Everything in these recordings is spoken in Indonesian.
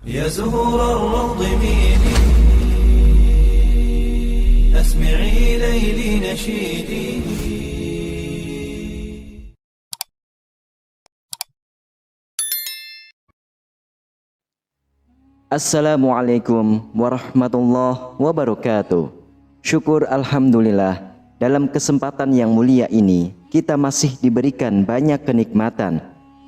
يا زهور الروض ميدي أسمعي ليلي نشيدي. Assalamualaikum warahmatullahi wabarakatuh. Syukur alhamdulillah, dalam kesempatan yang mulia ini kita masih diberikan banyak kenikmatan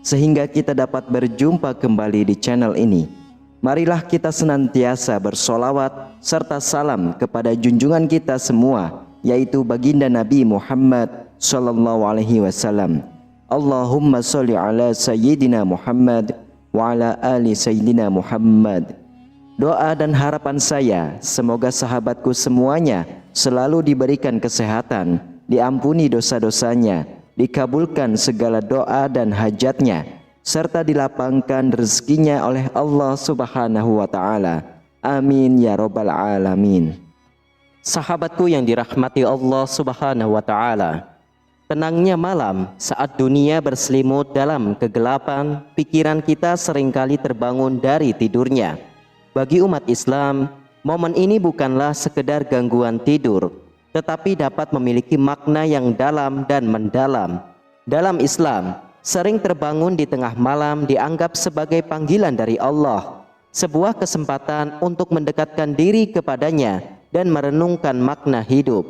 sehingga kita dapat berjumpa kembali di channel ini. Marilah kita senantiasa bersolawat serta salam kepada junjungan kita semua, yaitu baginda Nabi Muhammad sallallahu alaihi wasallam. Allahumma sholli ala sayyidina Muhammad wa ala ali sayyidina Muhammad. Doa dan harapan saya, semoga sahabatku semuanya selalu diberikan kesehatan, diampuni dosa-dosanya, dikabulkan segala doa dan hajatnya, serta dilapangkan rezekinya oleh Allah Subhanahu wa Ta'ala. Amin ya Rabbal Alamin. Sahabatku yang dirahmati Allah Subhanahu wa Ta'ala, tenangnya malam saat dunia berselimut dalam kegelapan, pikiran kita seringkali terbangun dari tidurnya. Bagi umat Islam, momen ini bukanlah sekedar gangguan tidur, tetapi dapat memiliki makna yang dalam dan mendalam. Dalam Islam, sering terbangun di tengah malam dianggap sebagai panggilan dari Allah, sebuah kesempatan untuk mendekatkan diri kepadanya dan merenungkan makna hidup.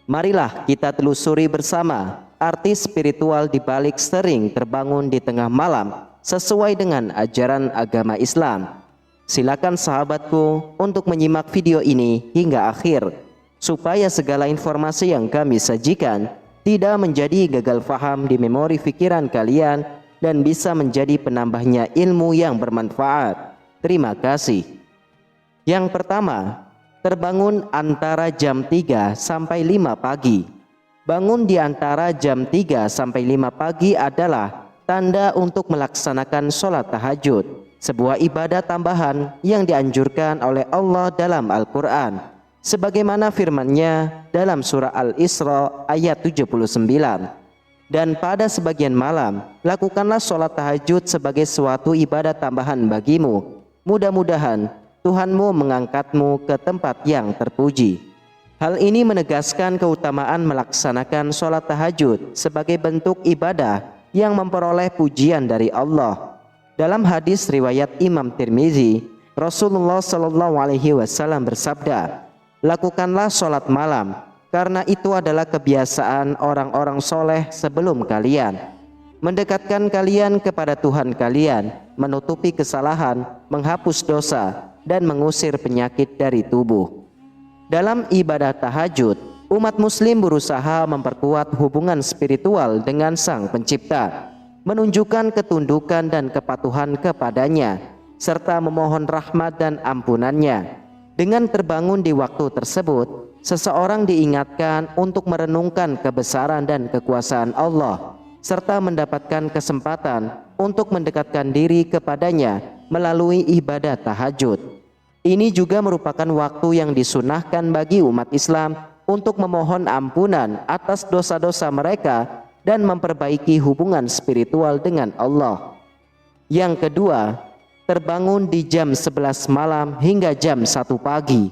Marilah kita telusuri bersama arti spiritual di balik sering terbangun di tengah malam sesuai dengan ajaran agama Islam. Silakan sahabatku untuk menyimak video ini hingga akhir, supaya segala informasi yang kami sajikan tidak menjadi gagal faham di memori pikiran kalian dan bisa menjadi penambahnya ilmu yang bermanfaat. Terima kasih. Yang pertama, terbangun antara jam 3 sampai 5 pagi. Bangun di antara jam 3 sampai 5 pagi adalah tanda untuk melaksanakan sholat tahajud, sebuah ibadah tambahan yang dianjurkan oleh Allah dalam Al-Quran, sebagaimana firman-Nya dalam surah Al-Isra ayat 79. Dan pada sebagian malam, lakukanlah sholat tahajud sebagai suatu ibadah tambahan bagimu. Mudah-mudahan Tuhanmu mengangkatmu ke tempat yang terpuji. Hal ini menegaskan keutamaan melaksanakan sholat tahajud sebagai bentuk ibadah yang memperoleh pujian dari Allah. Dalam hadis riwayat Imam Tirmizi, Rasulullah Shallallahu Alaihi Wasallam bersabda, lakukanlah sholat malam, karena itu adalah kebiasaan orang-orang soleh sebelum kalian, mendekatkan kalian kepada Tuhan kalian, menutupi kesalahan, menghapus dosa, dan mengusir penyakit dari tubuh. Dalam ibadah tahajud, umat muslim berusaha memperkuat hubungan spiritual dengan Sang Pencipta, menunjukkan ketundukan dan kepatuhan kepadanya, serta memohon rahmat dan ampunannya. Dengan terbangun di waktu tersebut, seseorang diingatkan untuk merenungkan kebesaran dan kekuasaan Allah, serta mendapatkan kesempatan untuk mendekatkan diri kepadanya melalui ibadah tahajud. Ini juga merupakan waktu yang disunahkan bagi umat Islam untuk memohon ampunan atas dosa-dosa mereka dan memperbaiki hubungan spiritual dengan Allah. Yang kedua, terbangun di jam 11 malam hingga jam 1 pagi.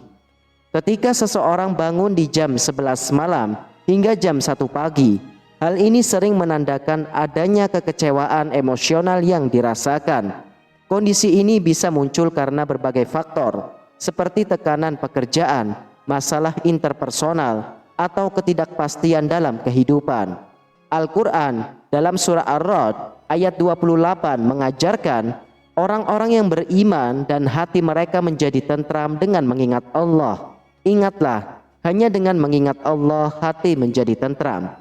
Ketika seseorang bangun di jam 11 malam hingga jam 1 pagi, hal ini sering menandakan adanya kekecewaan emosional yang dirasakan. Kondisi ini bisa muncul karena berbagai faktor, seperti tekanan pekerjaan, masalah interpersonal, atau ketidakpastian dalam kehidupan. Al-Quran dalam surah Ar-Ra'd ayat 28 mengajarkan orang-orang yang beriman dan hati mereka menjadi tentram dengan mengingat Allah. Ingatlah, hanya dengan mengingat Allah hati menjadi tentram.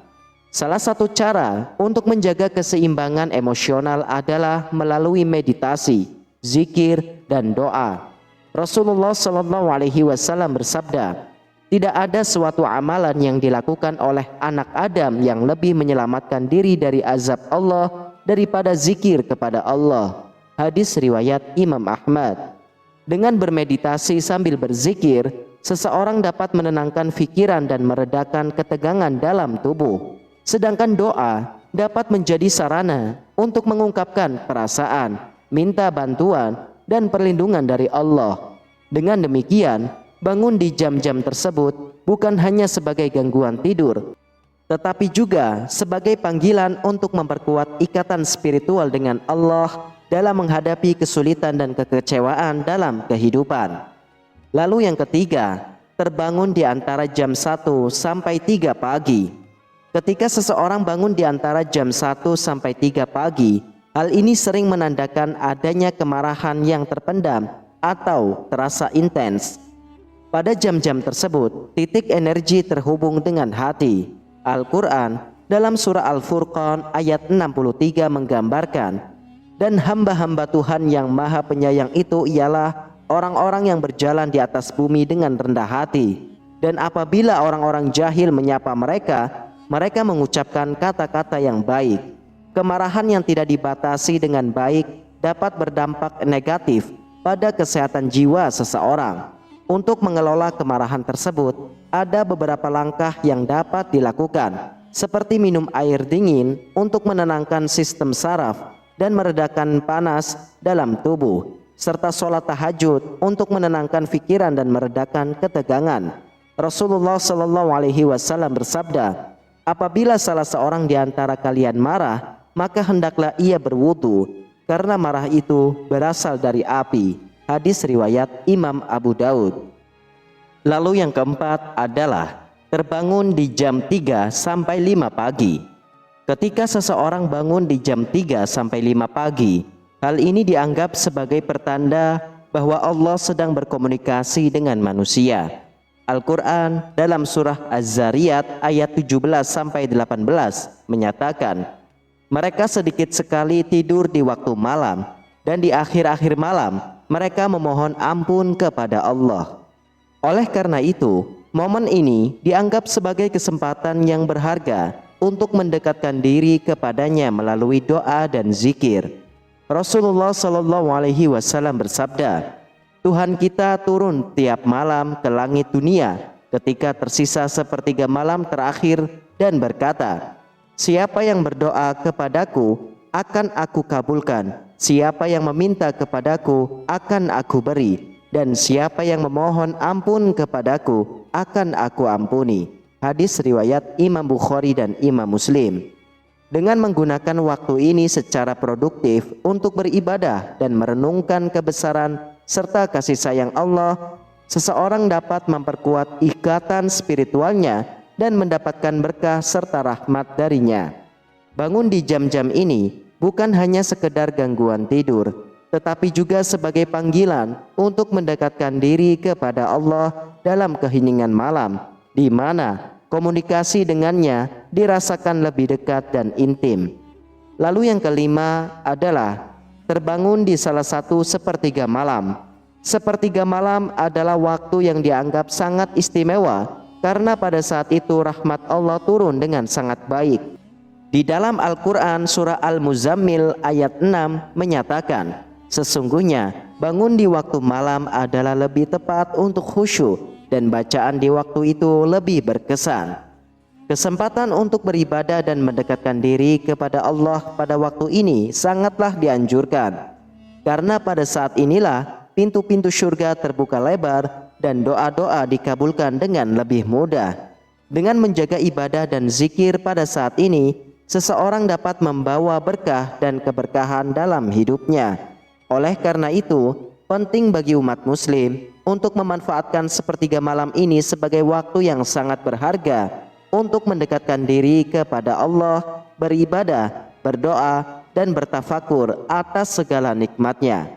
Salah satu cara untuk menjaga keseimbangan emosional adalah melalui meditasi, zikir, dan doa. Rasulullah Shallallahu Alaihi Wasallam bersabda, tidak ada suatu amalan yang dilakukan oleh anak Adam yang lebih menyelamatkan diri dari azab Allah daripada zikir kepada Allah. Hadis riwayat Imam Ahmad. Dengan bermeditasi sambil berzikir, seseorang dapat menenangkan pikiran dan meredakan ketegangan dalam tubuh. Sedangkan doa dapat menjadi sarana untuk mengungkapkan perasaan, minta bantuan, dan perlindungan dari Allah. Dengan demikian, bangun di jam-jam tersebut bukan hanya sebagai gangguan tidur, tetapi juga sebagai panggilan untuk memperkuat ikatan spiritual dengan Allah dalam menghadapi kesulitan dan kekecewaan dalam kehidupan. Lalu yang ketiga, terbangun di antara jam 1 sampai 3 pagi. Ketika seseorang bangun di antara jam 1 sampai 3 pagi, hal ini sering menandakan adanya kemarahan yang terpendam atau terasa intens. Pada jam-jam tersebut, titik energi terhubung dengan hati. Al-Quran dalam surah Al-Furqan ayat 63 menggambarkan, dan hamba-hamba Tuhan yang maha penyayang itu ialah orang-orang yang berjalan di atas bumi dengan rendah hati. Dan apabila orang-orang jahil menyapa mereka, mereka mengucapkan kata-kata yang baik. Kemarahan yang tidak dibatasi dengan baik dapat berdampak negatif pada kesehatan jiwa seseorang. Untuk mengelola kemarahan tersebut, ada beberapa langkah yang dapat dilakukan, seperti minum air dingin untuk menenangkan sistem saraf dan meredakan panas dalam tubuh, serta sholat tahajud untuk menenangkan pikiran dan meredakan ketegangan. Rasulullah SAW bersabda, apabila salah seorang di antara kalian marah, maka hendaklah ia berwudu, karena marah itu berasal dari api. Hadis riwayat Imam Abu Daud. Lalu yang keempat adalah terbangun di jam 3 sampai 5 pagi. Ketika seseorang bangun di jam 3 sampai 5 pagi, hal ini dianggap sebagai pertanda bahwa Allah sedang berkomunikasi dengan manusia. Al-Quran dalam surah Az-Zariyat ayat 17 sampai 18 menyatakan, mereka sedikit sekali tidur di waktu malam, dan di akhir-akhir malam mereka memohon ampun kepada Allah. Oleh karena itu, momen ini dianggap sebagai kesempatan yang berharga untuk mendekatkan diri kepadanya melalui doa dan zikir. Rasulullah SAW bersabda, Tuhan kita turun tiap malam ke langit dunia ketika tersisa sepertiga malam terakhir dan berkata, siapa yang berdoa kepadaku akan aku kabulkan, siapa yang meminta kepadaku akan aku beri, dan siapa yang memohon ampun kepadaku akan aku ampuni. Hadis riwayat Imam Bukhari dan Imam Muslim. Dengan menggunakan waktu ini secara produktif untuk beribadah dan merenungkan kebesaran serta kasih sayang Allah, seseorang dapat memperkuat ikatan spiritualnya dan mendapatkan berkah serta rahmat darinya. Bangun di jam-jam ini bukan hanya sekedar gangguan tidur, tetapi juga sebagai panggilan untuk mendekatkan diri kepada Allah dalam keheningan malam, di mana komunikasi dengannya dirasakan lebih dekat dan intim. Lalu yang kelima adalah terbangun di salah satu sepertiga malam. Sepertiga malam adalah waktu yang dianggap sangat istimewa karena pada saat itu rahmat Allah turun dengan sangat baik. Di dalam Al-Quran surah Al-Muzammil ayat 6 menyatakan, sesungguhnya bangun di waktu malam adalah lebih tepat untuk khusyuk dan bacaan di waktu itu lebih berkesan. Kesempatan untuk beribadah dan mendekatkan diri kepada Allah pada waktu ini sangatlah dianjurkan, karena pada saat inilah pintu-pintu surga terbuka lebar dan doa-doa dikabulkan dengan lebih mudah. Dengan menjaga ibadah dan zikir pada saat ini, seseorang dapat membawa berkah dan keberkahan dalam hidupnya. Oleh karena itu, penting bagi umat muslim untuk memanfaatkan sepertiga malam ini sebagai waktu yang sangat berharga untuk mendekatkan diri kepada Allah, beribadah, berdoa, dan bertafakur atas segala nikmatnya.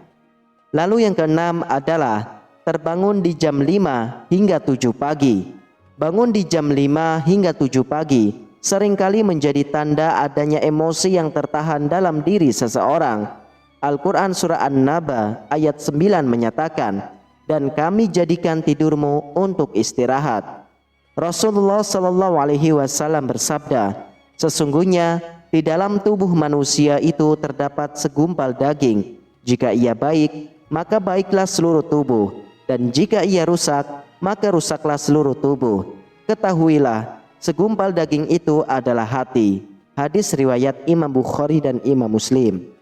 Lalu yang keenam adalah terbangun di jam 5 hingga 7 pagi. Bangun di jam 5 hingga 7 pagi seringkali menjadi tanda adanya emosi yang tertahan dalam diri seseorang. Al-Quran surah An-Naba ayat 9 menyatakan, dan kami jadikan tidurmu untuk istirahat. Rasulullah SAW bersabda, sesungguhnya di dalam tubuh manusia itu terdapat segumpal daging. Jika ia baik, maka baiklah seluruh tubuh, dan jika ia rusak, maka rusaklah seluruh tubuh. Ketahuilah, segumpal daging itu adalah hati. Hadis riwayat Imam Bukhari dan Imam Muslim.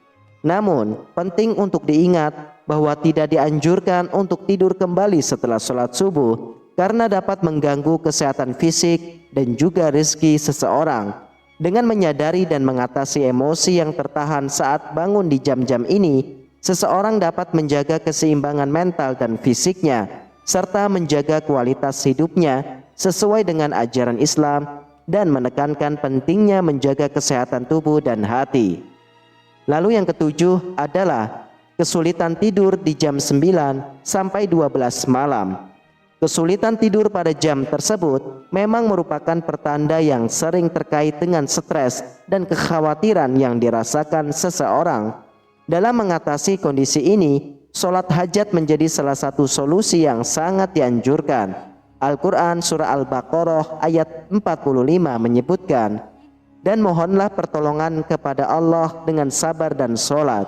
Namun, penting untuk diingat bahwa tidak dianjurkan untuk tidur kembali setelah sholat subuh karena dapat mengganggu kesehatan fisik dan juga rezeki seseorang. Dengan menyadari dan mengatasi emosi yang tertahan saat bangun di jam-jam ini, seseorang dapat menjaga keseimbangan mental dan fisiknya, serta menjaga kualitas hidupnya sesuai dengan ajaran Islam dan menekankan pentingnya menjaga kesehatan tubuh dan hati. Lalu yang ketujuh adalah kesulitan tidur di jam 9 sampai 12 malam. Kesulitan tidur pada jam tersebut memang merupakan pertanda yang sering terkait dengan stres dan kekhawatiran yang dirasakan seseorang. Dalam mengatasi kondisi ini, sholat hajat menjadi salah satu solusi yang sangat dianjurkan. Al-Quran Surah Al-Baqarah ayat 45 menyebutkan, dan mohonlah pertolongan kepada Allah dengan sabar dan sholat.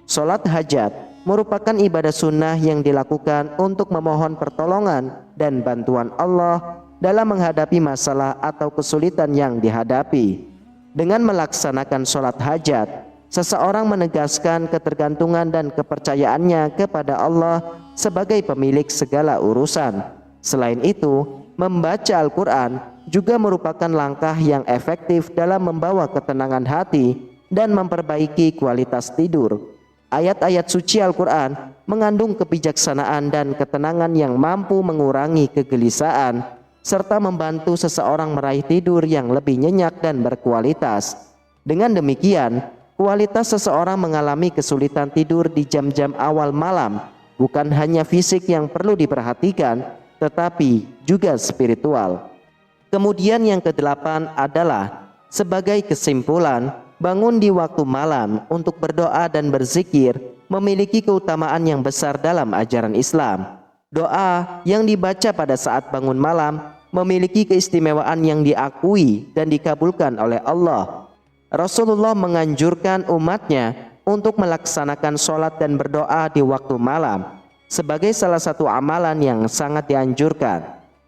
Sholat hajat merupakan ibadah sunnah yang dilakukan untuk memohon pertolongan dan bantuan Allah dalam menghadapi masalah atau kesulitan yang dihadapi. Dengan melaksanakan sholat hajat, seseorang menegaskan ketergantungan dan kepercayaannya kepada Allah sebagai pemilik segala urusan. Selain itu, membaca Al-Quran juga merupakan langkah yang efektif dalam membawa ketenangan hati dan memperbaiki kualitas tidur. Ayat-ayat suci Al-Quran mengandung kebijaksanaan dan ketenangan yang mampu mengurangi kegelisahan serta membantu seseorang meraih tidur yang lebih nyenyak dan berkualitas. Dengan demikian, kualitas seseorang mengalami kesulitan tidur di jam-jam awal malam bukan hanya fisik yang perlu diperhatikan, tetapi juga spiritual. Kemudian yang kedelapan adalah sebagai kesimpulan, bangun di waktu malam untuk berdoa dan berzikir memiliki keutamaan yang besar dalam ajaran Islam. Doa yang dibaca pada saat bangun malam memiliki keistimewaan yang diakui dan dikabulkan oleh Allah. Rasulullah menganjurkan umatnya untuk melaksanakan sholat dan berdoa di waktu malam sebagai salah satu amalan yang sangat dianjurkan.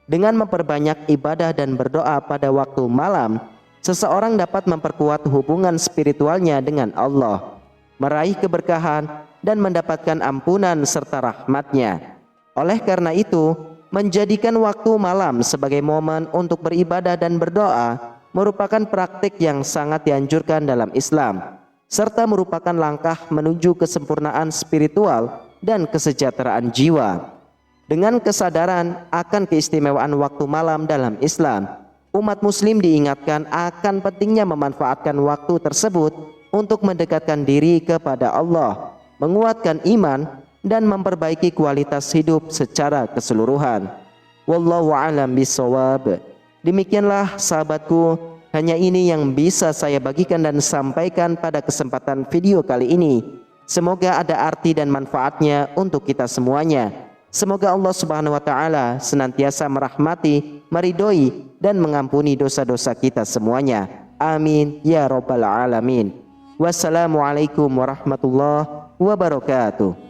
Dengan memperbanyak ibadah dan berdoa pada waktu malam, seseorang dapat memperkuat hubungan spiritualnya dengan Allah, meraih keberkahan dan mendapatkan ampunan serta rahmatnya. Oleh karena itu, menjadikan waktu malam sebagai momen untuk beribadah dan berdoa merupakan praktik yang sangat dianjurkan dalam Islam, serta merupakan langkah menuju kesempurnaan spiritual dan kesejahteraan jiwa. Dengan kesadaran akan keistimewaan waktu malam dalam Islam, umat muslim diingatkan akan pentingnya memanfaatkan waktu tersebut untuk mendekatkan diri kepada Allah, menguatkan iman, dan memperbaiki kualitas hidup secara keseluruhan. Wallahu a'lam bishawab. Demikianlah sahabatku, hanya ini yang bisa saya bagikan dan sampaikan pada kesempatan video kali ini. Semoga ada arti dan manfaatnya untuk kita semuanya. Semoga Allah Subhanahu wa taala senantiasa merahmati, meridhoi dan mengampuni dosa-dosa kita semuanya. Amin ya rabbal alamin. Wassalamualaikum warahmatullahi wabarakatuh.